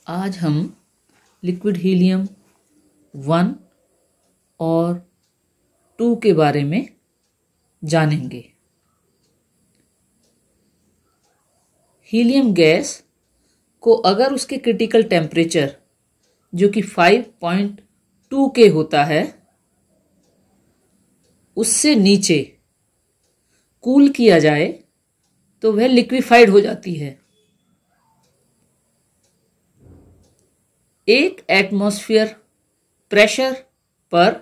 आज हम liquid helium 1 और 2 के बारे में जानेंगे। हीलियम गैस को अगर उसके क्रिटिकल टेम्परेचर जो कि 5.2 के होता है उससे नीचे कूल किया जाए तो वह लिक्विफाइड हो जाती है। एक एटमॉस्फेयर प्रेशर पर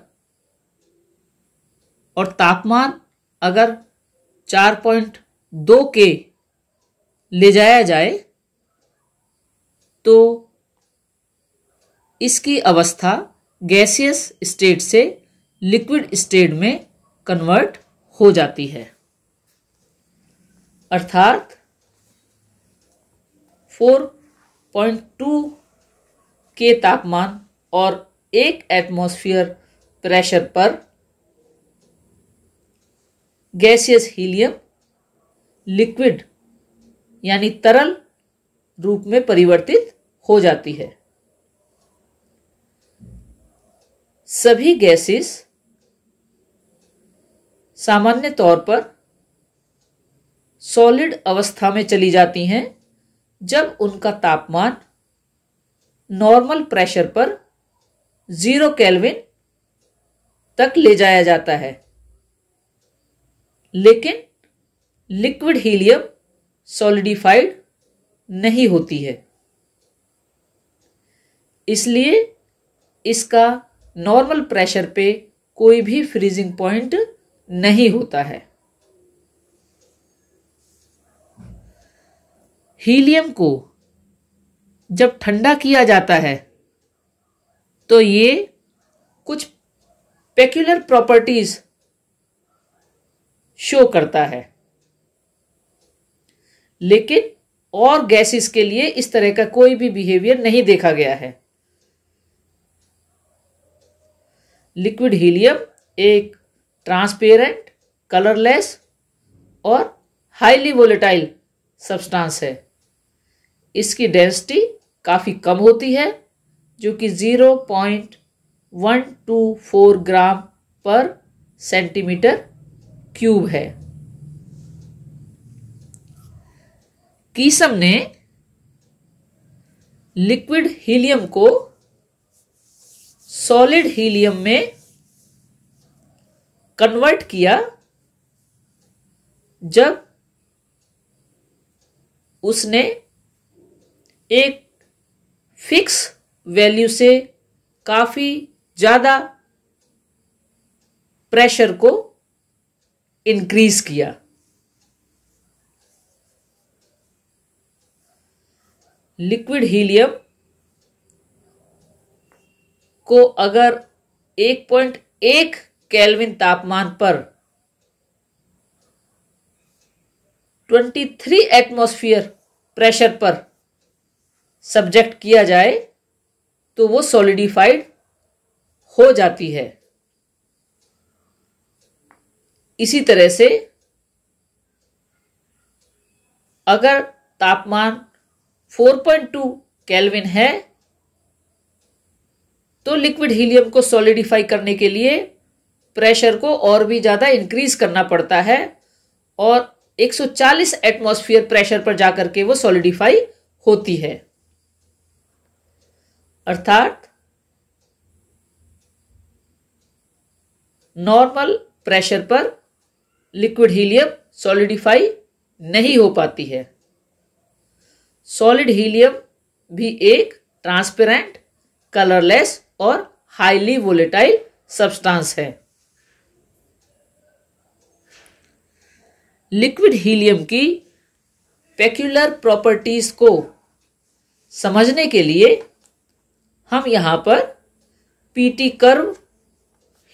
और तापमान अगर 4.2 के ले जाया जाए तो इसकी अवस्था गैसियस स्टेट से लिक्विड स्टेट में कन्वर्ट हो जाती है। अर्थात 4.2 के तापमान और 1 एटमॉस्फेयर प्रेशर पर गैसियस हीलियम लिक्विड यानी तरल रूप में परिवर्तित हो जाती है। सभी गैसेस सामान्य तौर पर सॉलिड अवस्था में चली जाती हैं जब उनका तापमान नॉर्मल प्रेशर पर 0 केल्विन तक ले जाया जाता है। लेकिन लिक्विड हीलियम सॉलिडिफाइड नहीं होती है, इसलिए इसका नॉर्मल प्रेशर पे कोई भी फ्रीजिंग पॉइंट नहीं होता है। हीलियम को जब ठंडा किया जाता है तो ये कुछ पेक्यूलर प्रॉपर्टीज शो करता है, लेकिन और गैसेस के लिए इस तरह का कोई भी बिहेवियर नहीं देखा गया है। लिक्विड हीलियम एक ट्रांसपेरेंट, कलरलेस और हाईली वोलेटाइल सब्सटेंस है। इसकी डेंसिटी काफ़ी कम होती है जो कि 0.124 ग्राम पर सेंटीमीटर क्यूब है। कीसम ने लिक्विड हीलियम को सॉलिड हीलियम में कन्वर्ट किया जब उसने एक फिक्स वैल्यू से काफी ज्यादा प्रेशर को इंक्रीज किया। लिक्विड हीलियम को अगर 1.1 केल्विन तापमान पर 23 एटमॉस्फेयर प्रेशर पर सब्जेक्ट किया जाए तो वो सॉलिडिफाइड हो जाती है। इसी तरह से अगर तापमान 4.2 केल्विन है तो लिक्विड हीलियम को सॉलिडिफाई करने के लिए प्रेशर को और भी ज्यादा इंक्रीज करना पड़ता है और 140 एटमॉस्फेयर प्रेशर पर जाकर के वो सॉलिडिफाई होती है। अर्थात नॉर्मल प्रेशर पर लिक्विड हीलियम सॉलिडिफाई नहीं हो पाती है। सॉलिड हीलियम भी एक ट्रांसपेरेंट, कलरलेस और हाईली वोलेटाइल सब्सटेंस है। लिक्विड हीलियम की पेक्यूलर प्रॉपर्टीज को समझने के लिए हम यहां पर पीटी कर्व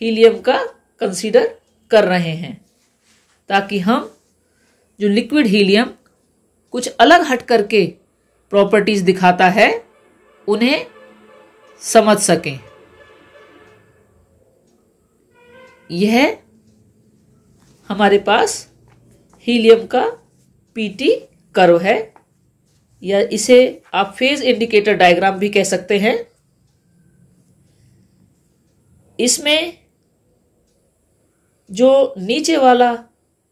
हीलियम का कंसीडर कर रहे हैं ताकि हम जो लिक्विड हीलियम कुछ अलग हट करके प्रॉपर्टीज दिखाता है उन्हें समझ सकें। यह हमारे पास हीलियम का पीटी कर्व है या इसे आप फेज इंडिकेटर डायग्राम भी कह सकते हैं। इसमें जो नीचे वाला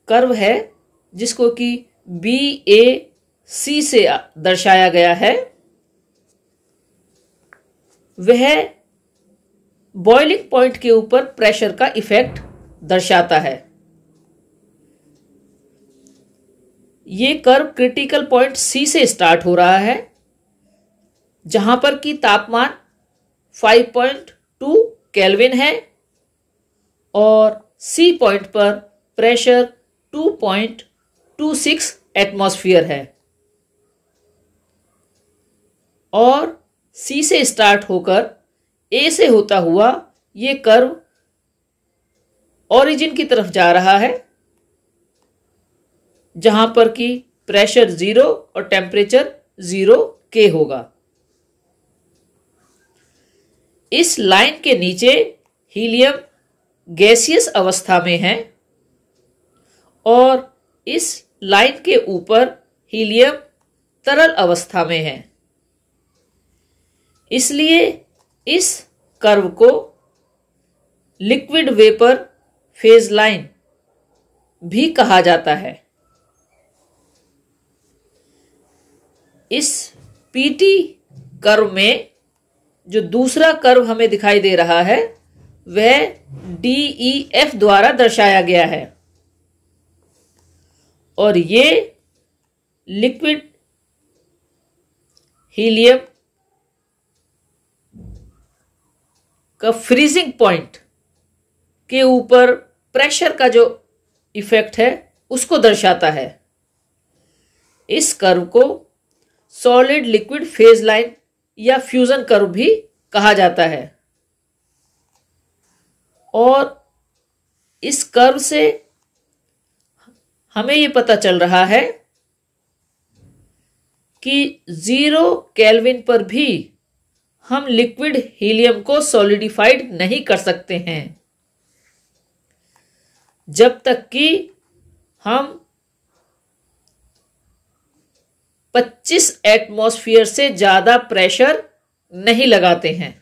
कर्व है जिसको कि BAC से दर्शाया गया है, वह बॉइलिंग पॉइंट के ऊपर प्रेशर का इफेक्ट दर्शाता है। ये कर्व क्रिटिकल पॉइंट C से स्टार्ट हो रहा है, जहां पर कि तापमान 5.2 केल्विन है और C पॉइंट पर प्रेशर 2.26 एटमॉस्फेयर है। और C से स्टार्ट होकर A से होता हुआ ये कर्व ओरिजिन की तरफ जा रहा है, जहां पर कि प्रेशर 0 और टेम्परेचर 0 K होगा। इस लाइन के नीचे हीलियम गैसियस अवस्था में है और इस लाइन के ऊपर हीलियम तरल अवस्था में है। इसलिए इस कर्व को लिक्विड वेपर फेज लाइन भी कहा जाता है। इस पीटी कर्व में जो दूसरा कर्व हमें दिखाई दे रहा है वह DEF द्वारा दर्शाया गया है और ये लिक्विड हीलियम का फ्रीजिंग पॉइंट के ऊपर प्रेशर का जो इफेक्ट है उसको दर्शाता है। इस कर्व को सॉलिड लिक्विड फेज लाइन या फ्यूजन कर्व भी कहा जाता है और इस कर्व से हमें यह पता चल रहा है कि 0 केल्विन पर भी हम लिक्विड हीलियम को सॉलिडिफाइड नहीं कर सकते हैं जब तक कि हम 25 एटमॉस्फेयर से ज्यादा प्रेशर नहीं लगाते हैं।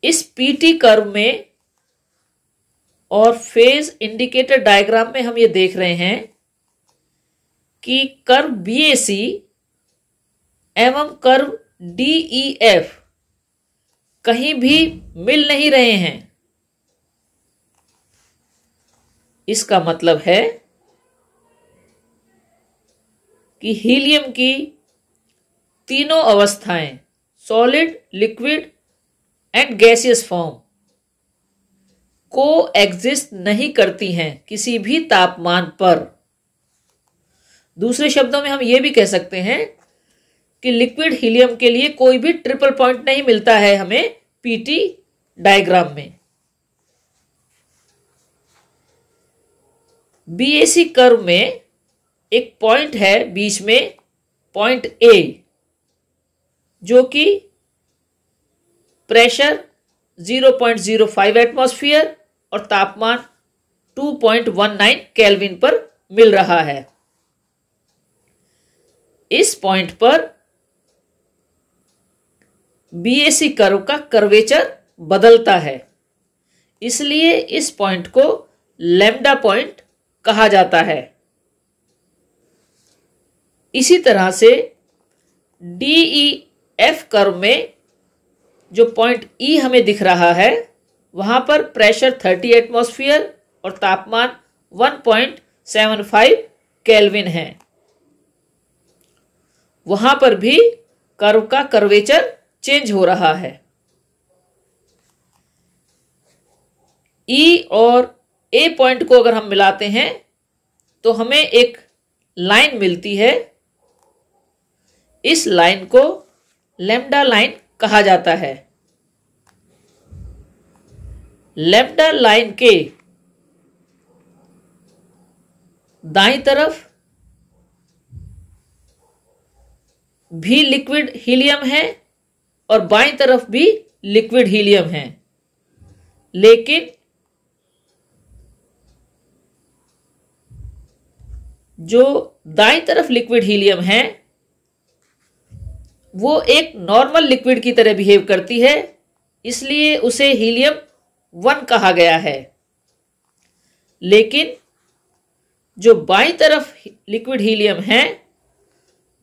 इस पीटी कर्व में और फेज इंडिकेटर डायग्राम में हम ये देख रहे हैं कि कर्व BAC एवं कर्व DEF कहीं भी मिल नहीं रहे हैं। इसका मतलब है कि हीलियम की तीनों अवस्थाएं solid, liquid and gaseous form को एग्जिस्ट नहीं करती हैं किसी भी तापमान पर। दूसरे शब्दों में हम यह भी कह सकते हैं कि लिक्विड हीलियम के लिए कोई भी ट्रिपल पॉइंट नहीं मिलता है हमें पीटी डायग्राम में। BAC कर्व में एक पॉइंट है बीच में, पॉइंट A, जो कि प्रेशर 0.05 एटमॉस्फेयर और तापमान 2.19 केल्विन पर मिल रहा है। इस पॉइंट पर BAC कर्व का कर्वेचर बदलता है, इसलिए इस पॉइंट को लैम्डा पॉइंट कहा जाता है। इसी तरह से DEF कर्व में जो पॉइंट E हमें दिख रहा है वहां पर प्रेशर 30 एटमॉस्फेयर और तापमान 1.75 केल्विन है। वहां पर भी कर्व का कर्वेचर चेंज हो रहा है। E और A पॉइंट को अगर हम मिलाते हैं तो हमें एक लाइन मिलती है। इस लाइन को लैम्डा लाइन कहा जाता है। लैम्डा लाइन के दाईं तरफ भी लिक्विड हीलियम है और बाईं तरफ भी लिक्विड हीलियम है, लेकिन जो दाईं तरफ लिक्विड हीलियम है वो एक नॉर्मल लिक्विड की तरह बिहेव करती है, इसलिए उसे हीलियम 1 कहा गया है। लेकिन जो बाईं तरफ लिक्विड हीलियम है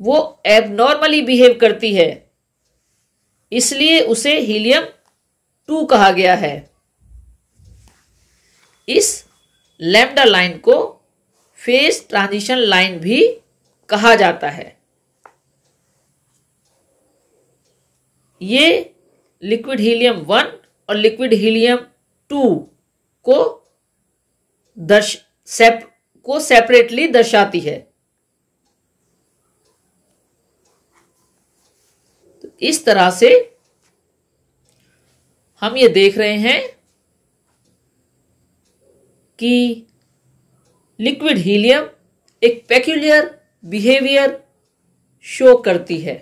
वो एबनॉर्मली बिहेव करती है, इसलिए उसे हीलियम 2 कहा गया है। इस लैम्डा लाइन को फेज ट्रांजिशन लाइन भी कहा जाता है। ये लिक्विड हीलियम 1 और लिक्विड हीलियम 2 को सेपरेटली दर्शाती है। तो इस तरह से हम ये देख रहे हैं कि लिक्विड हीलियम एक पेक्यूलियर बिहेवियर शो करती है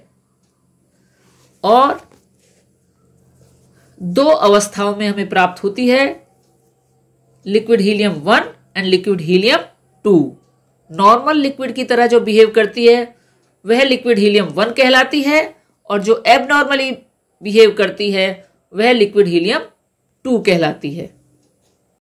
और 2 अवस्थाओं में हमें प्राप्त होती है, liquid helium 1 and liquid helium 2। Normal liquid की तरह जो बिहेव करती है वह लिक्विड हीलियम 1 कहलाती है और जो एबनॉर्मली बिहेव करती है वह लिक्विड हीलियम 2 कहलाती है।